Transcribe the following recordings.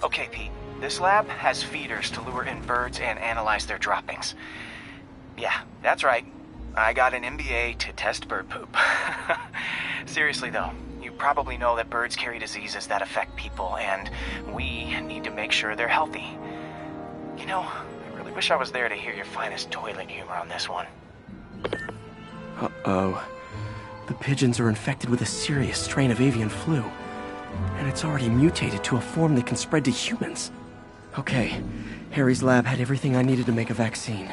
Okay, Pete. This lab has feeders to lure in birds and analyze their droppings. Yeah, that's right. I got an MBA to test bird poop. Seriously though, you probably know that birds carry diseases that affect people, and we need to make sure they're healthy. You know, I really wish I was there to hear your finest toilet humor on this one. Uh-oh. The pigeons are infected with a serious strain of avian flu. And it's already mutated to a form that can spread to humans. Okay, Harry's lab had everything I needed to make a vaccine.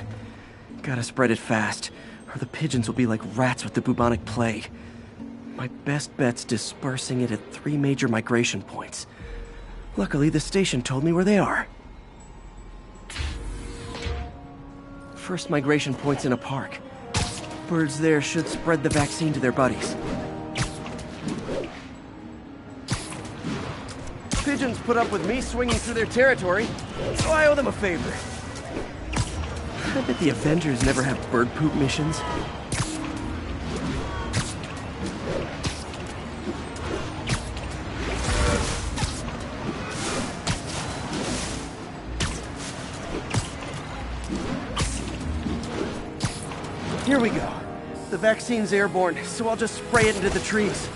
Gotta spread it fast, or the pigeons will be like rats with the bubonic plague. My best bet's dispersing it at 3 major migration points. Luckily, the station told me where they are. First migration point's in a park. Birds there should spread the vaccine to their buddies. Pigeons put up with me swinging through their territory, so I owe them a favor. I bet the Avengers never have bird poop missions. Here we go. The vaccine's airborne, so I'll just spray it into the trees.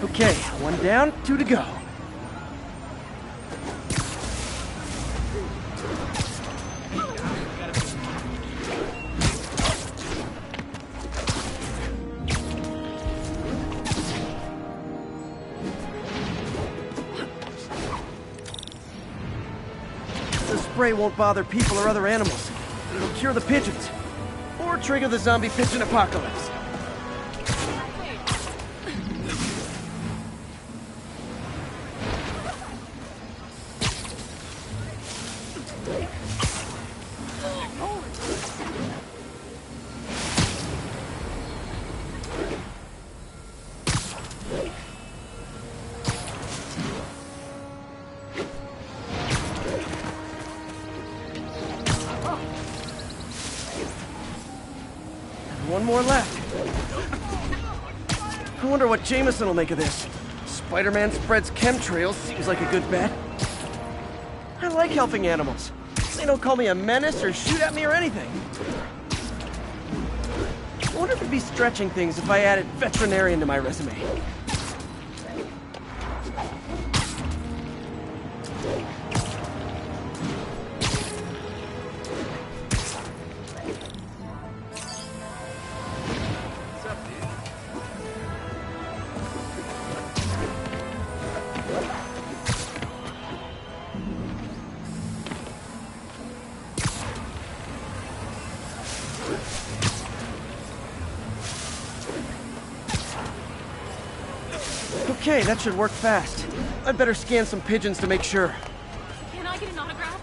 Okay, 1 down, 2 to go. The spray won't bother people or other animals. It'll cure the pigeons. Or trigger the zombie pigeon apocalypse. One more left. I wonder what Jameson will make of this. Spiderman spreads chemtrails, seems like a good bet. I like helping animals. They don't call me a menace or shoot at me or anything. I wonder if it'd be stretching things if I added veterinarian to my resume. Okay, that should work fast. I'd better scan some pigeons to make sure. Can I get an autograph?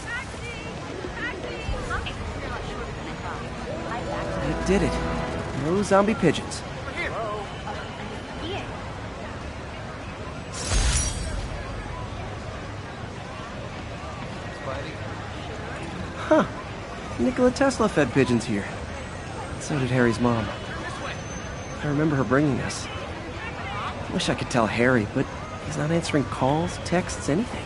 Taxi! Taxi! Okay, you're not shorter than I thought. That did it. No zombie pigeons. Huh. Nikola Tesla fed pigeons here. So did Harry's mom. I remember her bringing us. Wish I could tell Harry, but he's not answering calls, texts, anything.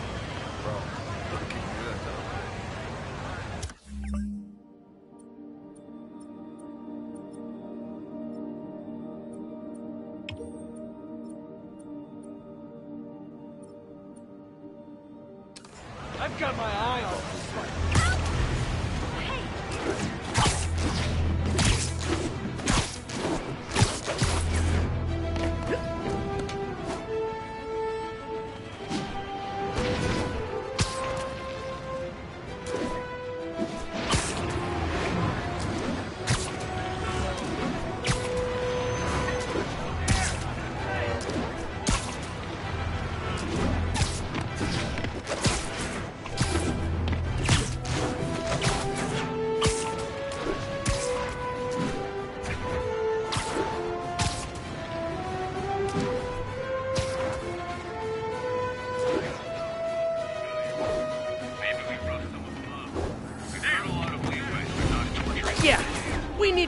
I've got my eye on this fight.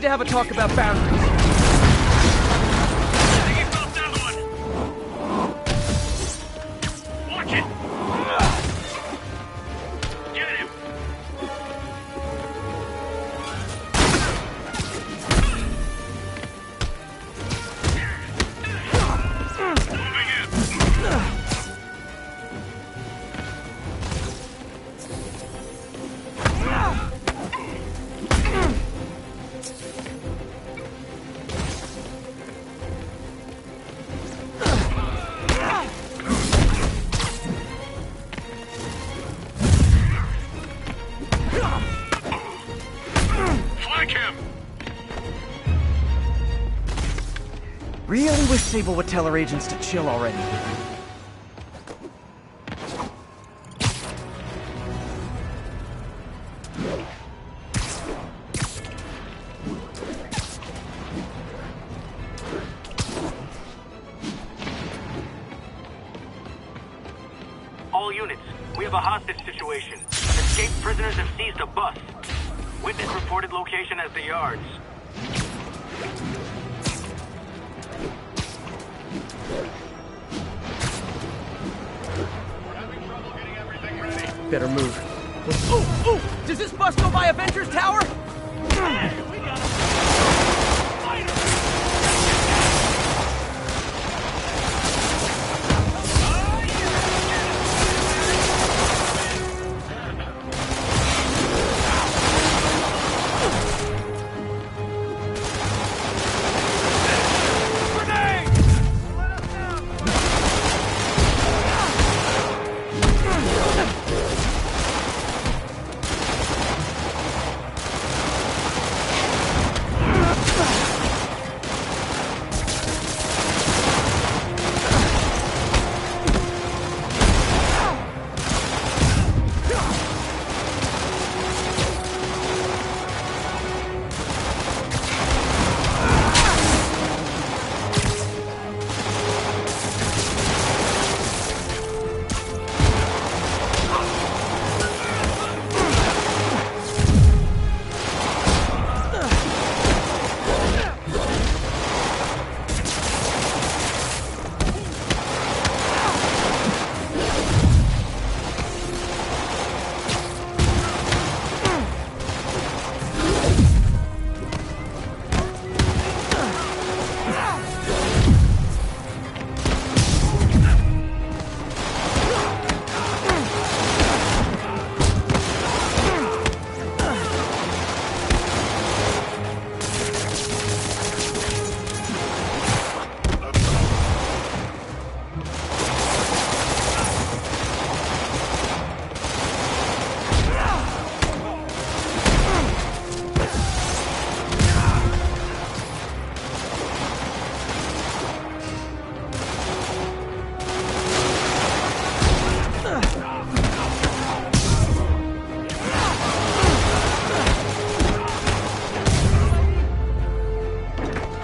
to have a talk about boundaries. Really wish Sable would tell her agents to chill already. All units, we have a hostage situation. Escaped prisoners have seized a bus. Witness reported location as the yards. Better move. Ooh! Does this bus go by Avengers Tower?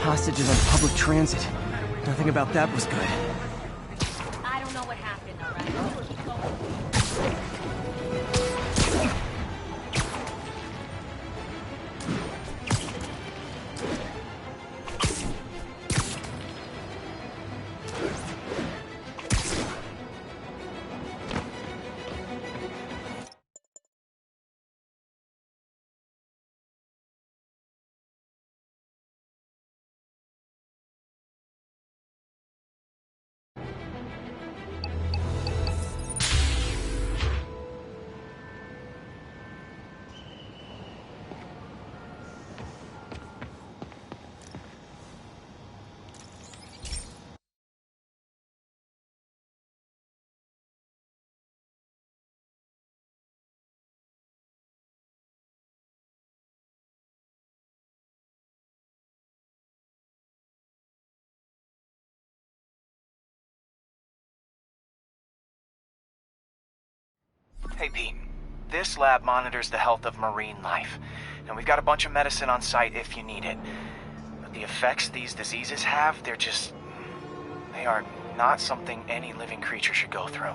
Hostages on public transit. Nothing about that was good. I don't know what happened, alright? Hey, Pete. This lab monitors the health of marine life, and we've got a bunch of medicine on site if you need it. But the effects these diseases have, they are not something any living creature should go through.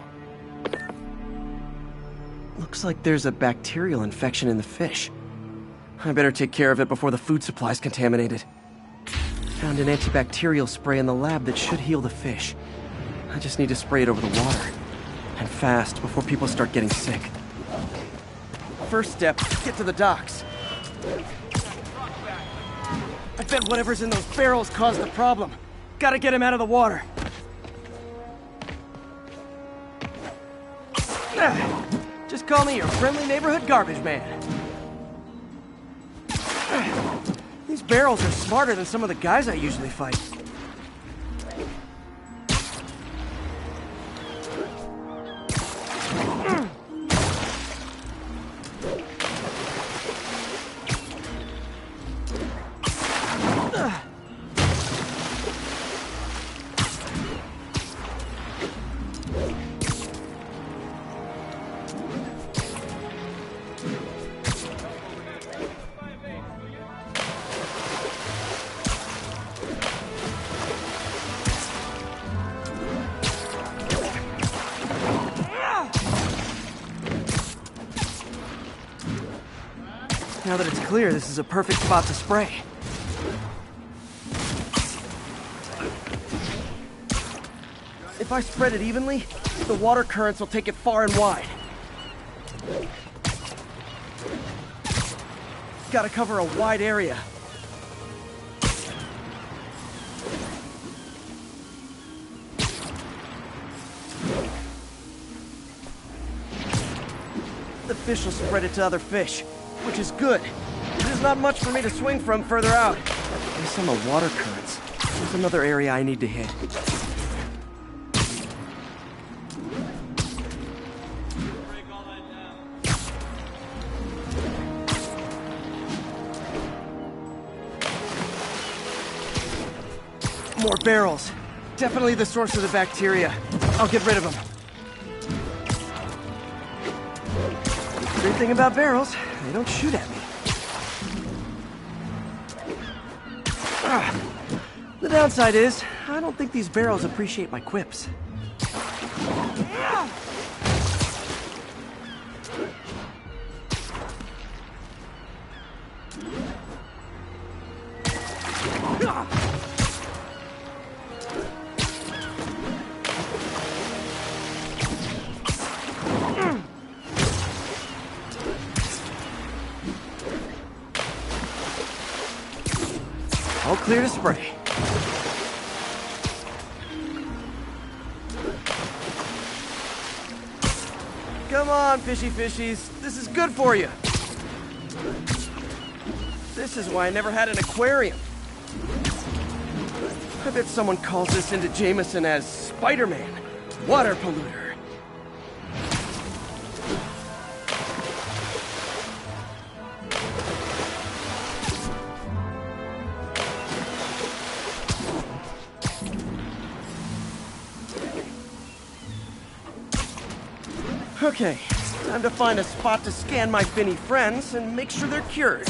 Looks like there's a bacterial infection in the fish. I better take care of it before the food supply's contaminated. Found an antibacterial spray in the lab that should heal the fish. I just need to spray it over the water. And fast, before people start getting sick. First step, get to the docks. I bet whatever's in those barrels caused the problem. Gotta get him out of the water. Just call me your friendly neighborhood garbage man. These barrels are smarter than some of the guys I usually fight. Now that it's clear, this is a perfect spot to spray. If I spread it evenly, the water currents will take it far and wide. Gotta cover a wide area. The fish will spread it to other fish, which is good. There's not much for me to swing from further out. Based on the water currents, there's another area I need to hit. More barrels. Definitely the source of the bacteria. I'll get rid of them. Great thing about barrels, they don't shoot at me. The downside is, I don't think these barrels appreciate my quips. All clear to spray. Come on, fishy fishies. This is good for you. This is why I never had an aquarium. I bet someone calls this into Jameson as Spiderman, water polluter. Okay, time to find a spot to scan my finny friends and make sure they're cured.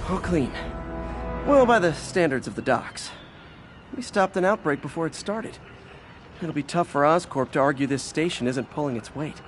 All clean. Well, by the standards of the docks. We stopped an outbreak before it started. It'll be tough for Oscorp to argue this station isn't pulling its weight.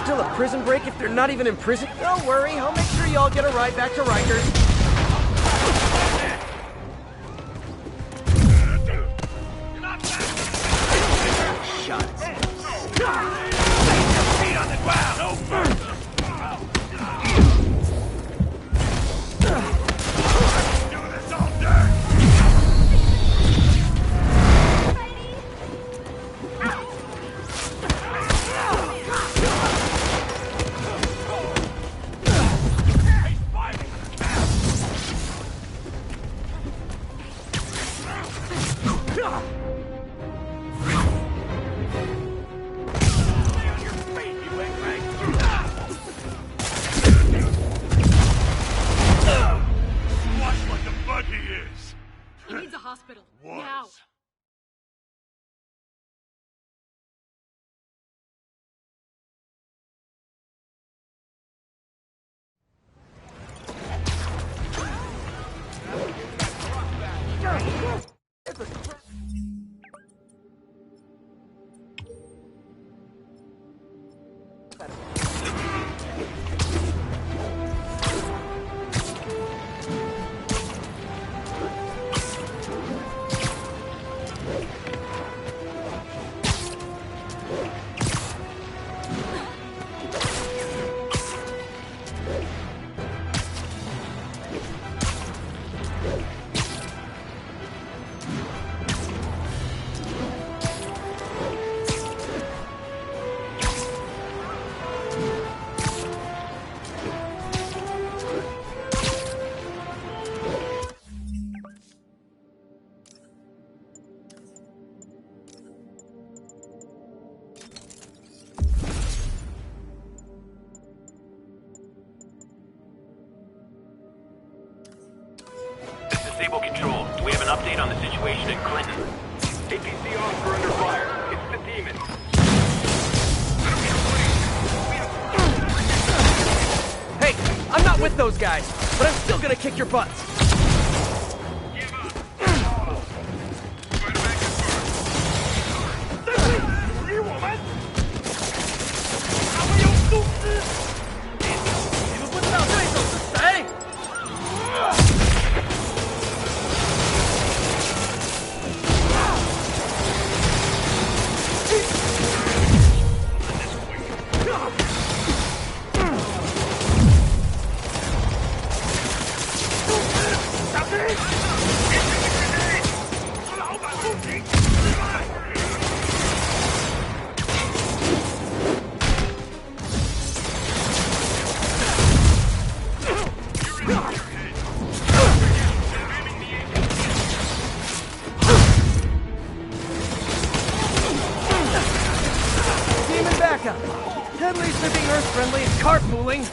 Still a prison break if they're not even in prison? Don't worry, I'll make sure y'all get a ride back to Rikers. Watch what the fuck he is! He needs a hospital. Now. Was. Disable control. Do we have an update on the situation in Clinton? APC officer under fire. It's the demon. Hey, I'm not with those guys, but I'm still gonna kick your butts. At least they're being Earth-friendly and carpooling.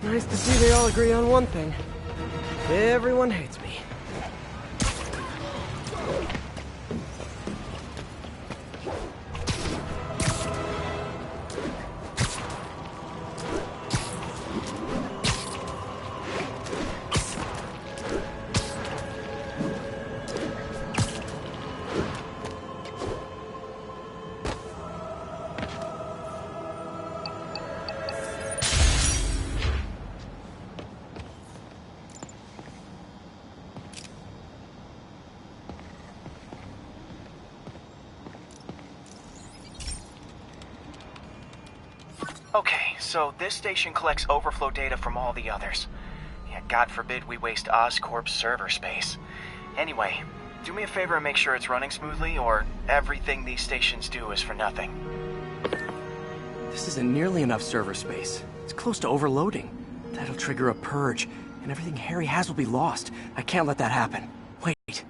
Nice to see they all agree on one thing. Everyone hates me. Okay, so this station collects overflow data from all the others. Yeah, God forbid we waste Oscorp's server space. Anyway, do me a favor and make sure it's running smoothly, or everything these stations do is for nothing. This isn't nearly enough server space. It's close to overloading. That'll trigger a purge, and everything Harry has will be lost. I can't let that happen. Wait.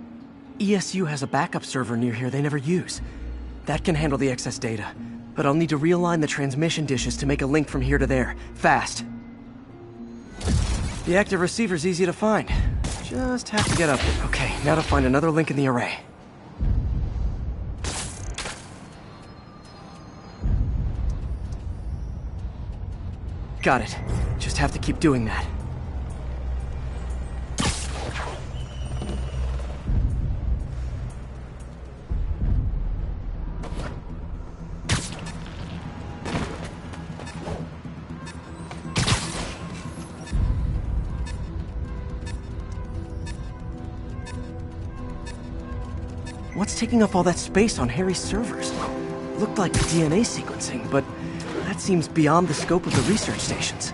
ESU has a backup server near here they never use. That can handle the excess data, but I'll need to realign the transmission dishes to make a link from here to there, fast. The active receiver's easy to find. Just have to get up there. Okay, now to find another link in the array. Got it. Just have to keep doing that. What's taking up all that space on Harry's servers? Looked like DNA sequencing, but that seems beyond the scope of the research stations.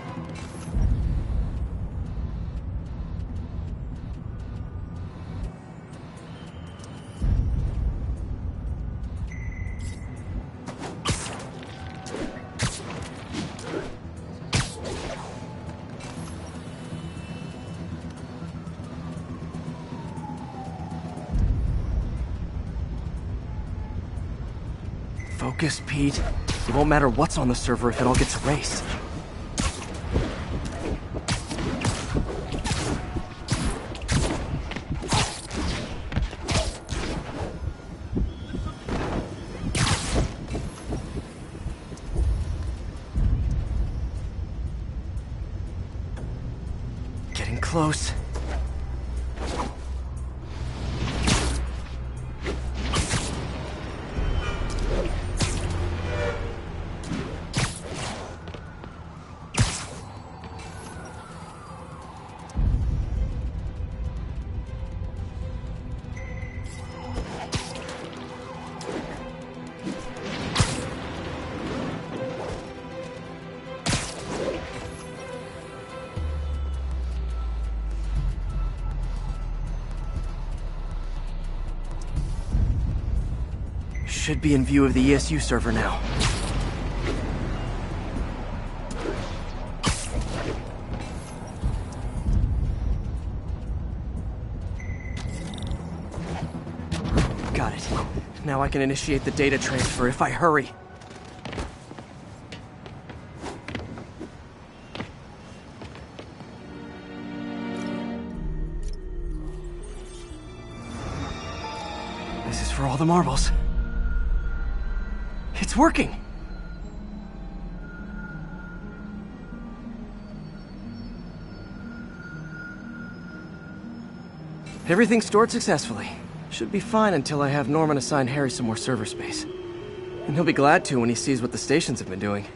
Focus, Pete. It won't matter what's on the server if it all gets erased. Getting close. Should be in view of the ESU server now. Got it. Now I can initiate the data transfer if I hurry. This is for all the marbles. It's working! Everything stored successfully. Should be fine until I have Norman assign Harry some more server space. And he'll be glad to when he sees what the stations have been doing.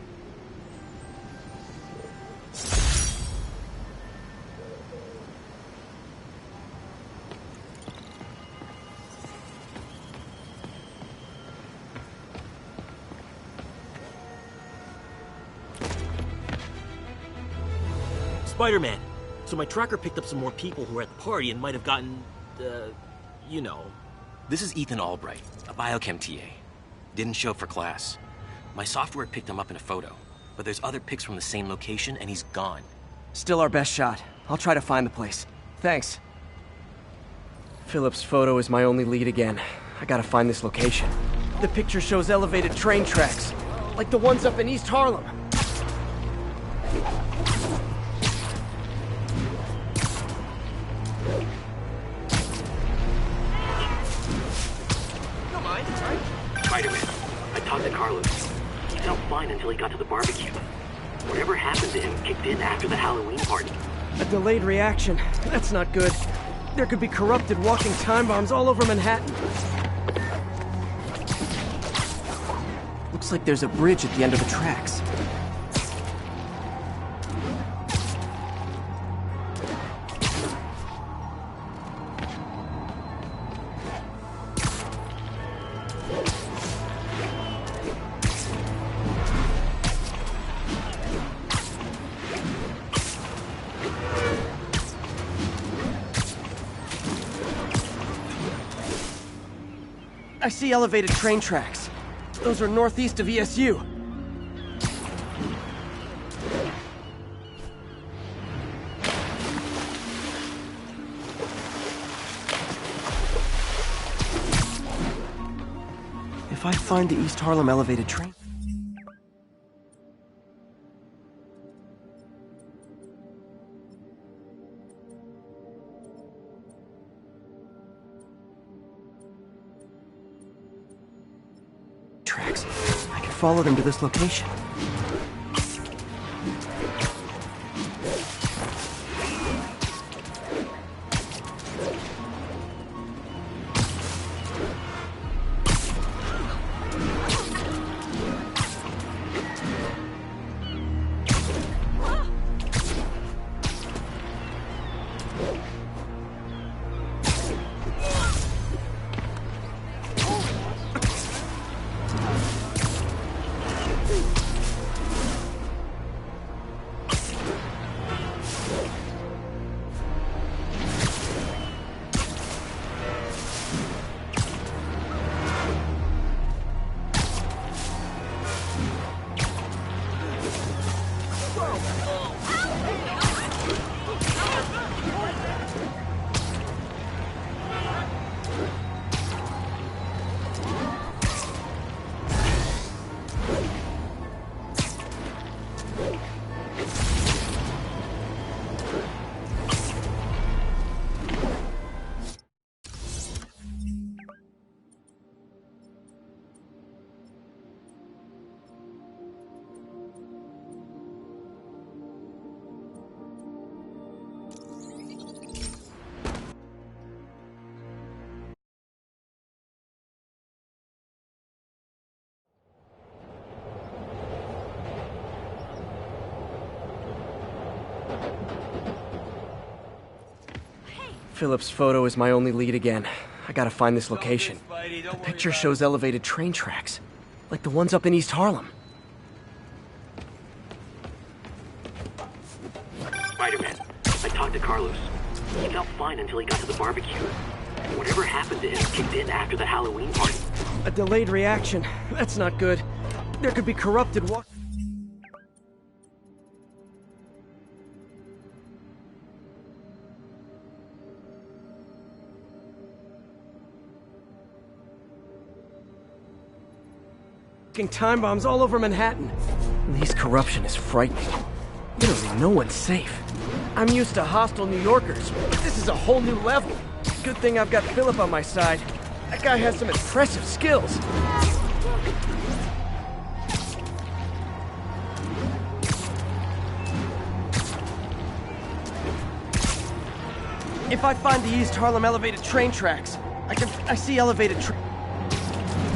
Spiderman. So my tracker picked up some more people who were at the party and might have gotten, you know. This is Ethan Albright, a biochem TA. Didn't show up for class. My software picked him up in a photo, but there's other pics from the same location and he's gone. Still our best shot. I'll try to find the place. Thanks. Philip's photo is my only lead again. I gotta find this location. The picture shows elevated train tracks, like the ones up in East Harlem. Spiderman, I talked to Carlos. He felt fine until he got to the barbecue. Whatever happened to him kicked in after the Halloween party. A delayed reaction. That's not good. There could be corrupted walking time bombs all over Manhattan. Looks like there's a bridge at the end of the tracks. I see elevated train tracks. Those are northeast of ESU. If I find the East Harlem elevated train... tracks, I can follow them to this location. Philip's photo is my only lead again. I gotta find this location. The picture shows elevated train tracks, like the ones up in East Harlem. Spiderman, I talked to Carlos. He felt fine until he got to the barbecue. Whatever happened to him kicked in after the Halloween party. A delayed reaction. That's not good. There could be corrupted walking time bombs all over Manhattan. Lee's corruption is frightening. Literally no one's safe. I'm used to hostile New Yorkers, but this is a whole new level. Good thing I've got Philip on my side. That guy has some impressive skills. If I find the East Harlem elevated train tracks, I see elevated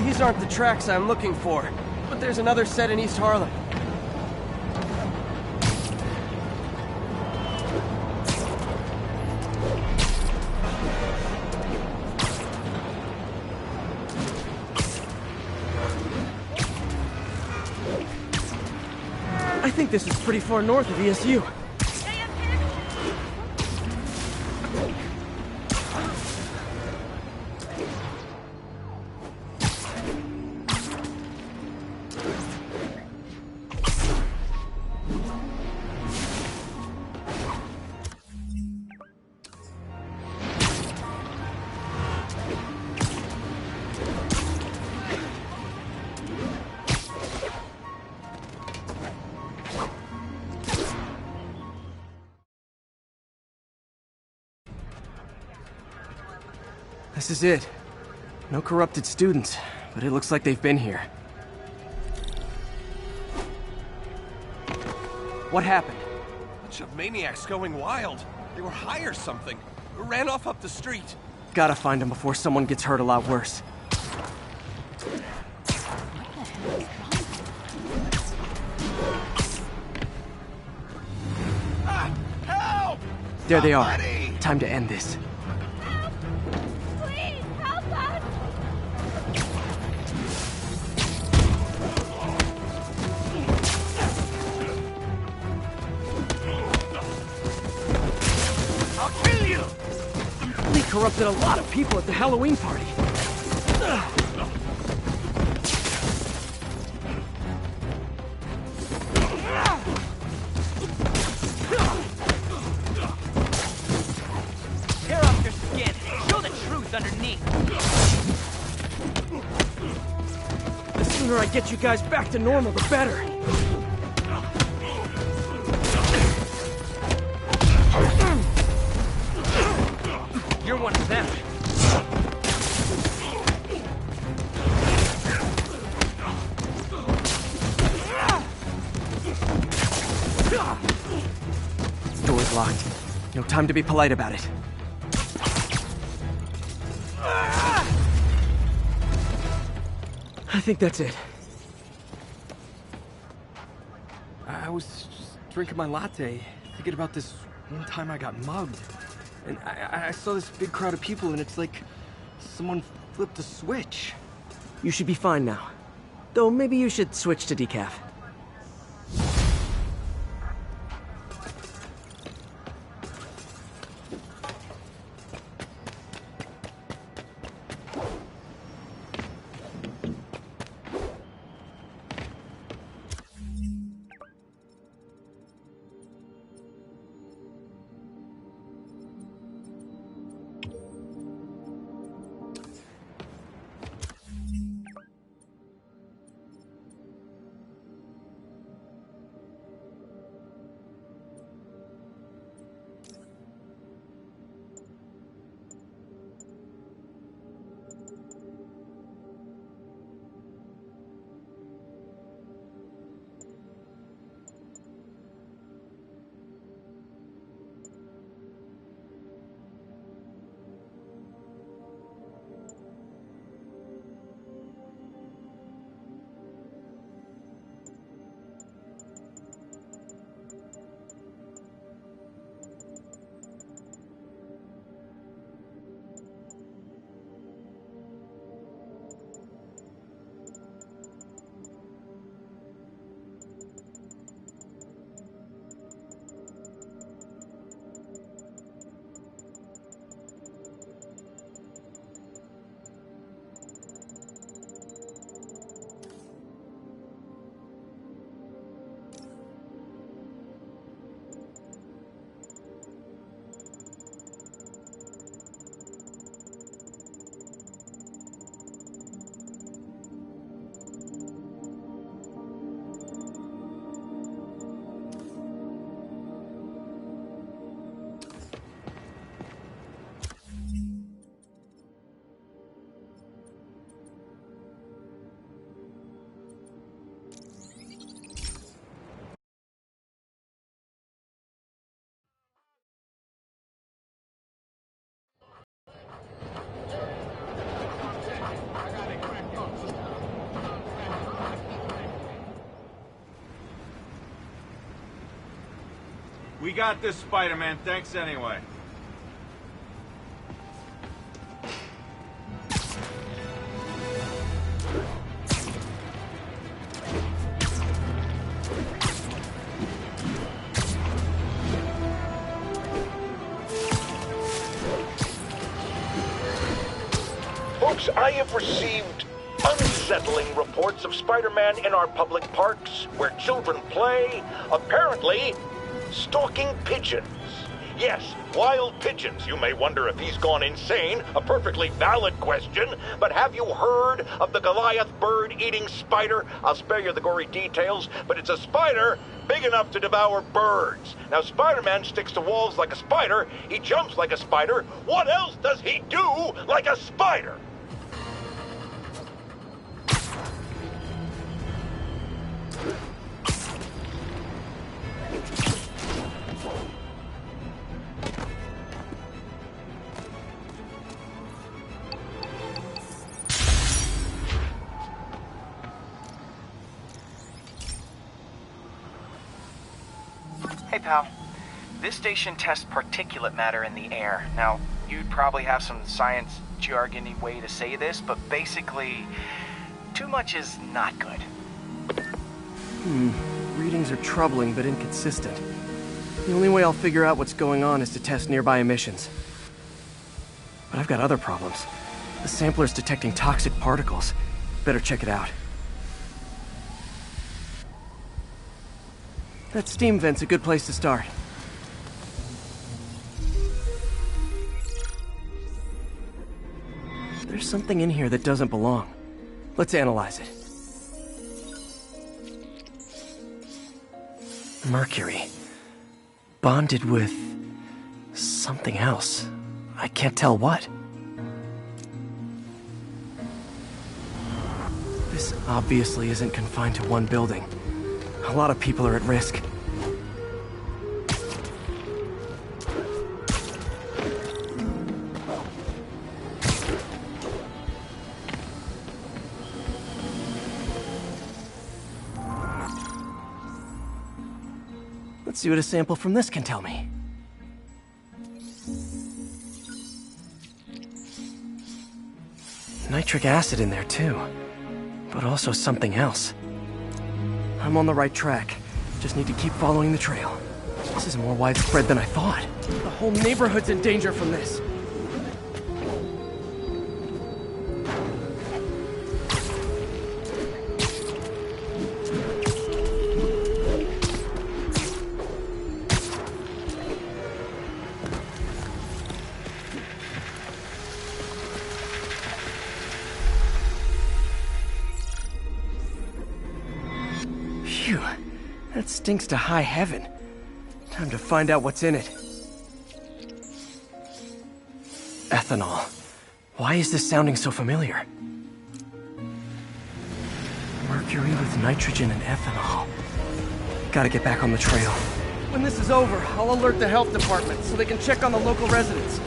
These aren't the tracks I'm looking for, but there's another set in East Harlem. I think this is pretty far north of ESU. This is it. No corrupted students, but it looks like they've been here. What happened? Bunch of maniacs going wild. They were high or something. Ran off up the street. Gotta find them before someone gets hurt a lot worse. Help! There they are. Somebody! Time to end this. Please, help us! I'll kill you! Lee corrupted a lot of people at the Halloween party. underneath. The sooner I get you guys back to normal, the better. You're one of them. Door's locked. No time to be polite about it. I think that's it. I was just drinking my latte, thinking about this one time I got mugged. And I saw this big crowd of people, and it's like someone flipped a switch. You should be fine now. Though maybe you should switch to decaf. We got this, Spider-Man. Thanks anyway. Folks, I have received unsettling reports of Spider-Man in our public parks, where children play, apparently stalking pigeons. Yes, wild pigeons. You may wonder if he's gone insane, a perfectly valid question, but have you heard of the Goliath bird-eating spider? I'll spare you the gory details, but it's a spider big enough to devour birds. Now, Spider-Man sticks to walls like a spider, he jumps like a spider. What else does he do like a spider? Hey, pal. This station tests particulate matter in the air. Now, you'd probably have some science jargony way to say this, but basically, too much is not good. Readings are troubling but inconsistent. The only way I'll figure out what's going on is to test nearby emissions. But I've got other problems. The sampler's detecting toxic particles. Better check it out. That steam vent's a good place to start. There's something in here that doesn't belong. Let's analyze it. Mercury. Bonded with something else. I can't tell what. This obviously isn't confined to one building. A lot of people are at risk. Let's see what a sample from this can tell me. Nitric acid in there too, but also something else. I'm on the right track. Just need to keep following the trail. This is more widespread than I thought. The whole neighborhood's in danger from this. Phew, that stinks to high heaven. Time to find out what's in it. Ethanol. Why is this sounding so familiar? Mercury with nitrogen and ethanol. Gotta get back on the trail. When this is over, I'll alert the health department so they can check on the local residents.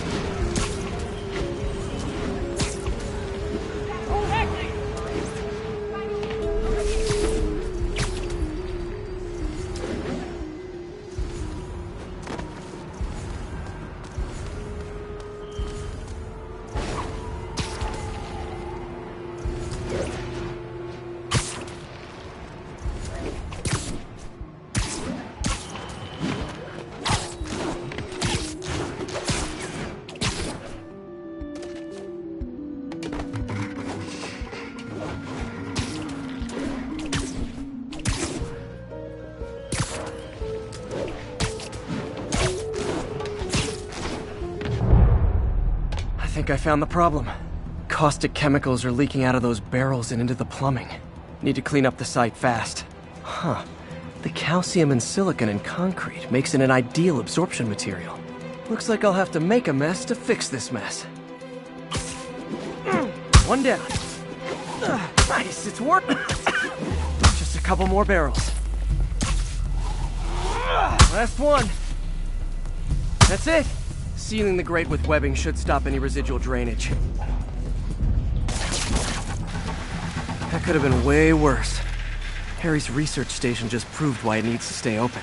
I think I found the problem. Caustic chemicals are leaking out of those barrels and into the plumbing. Need to clean up the site fast. Huh. The calcium and silicon in concrete makes it an ideal absorption material. Looks like I'll have to make a mess to fix this mess. One down. Nice, it's working. Just a couple more barrels. Last one. That's it. Sealing the grate with webbing should stop any residual drainage. That could have been way worse. Harry's research station just proved why it needs to stay open.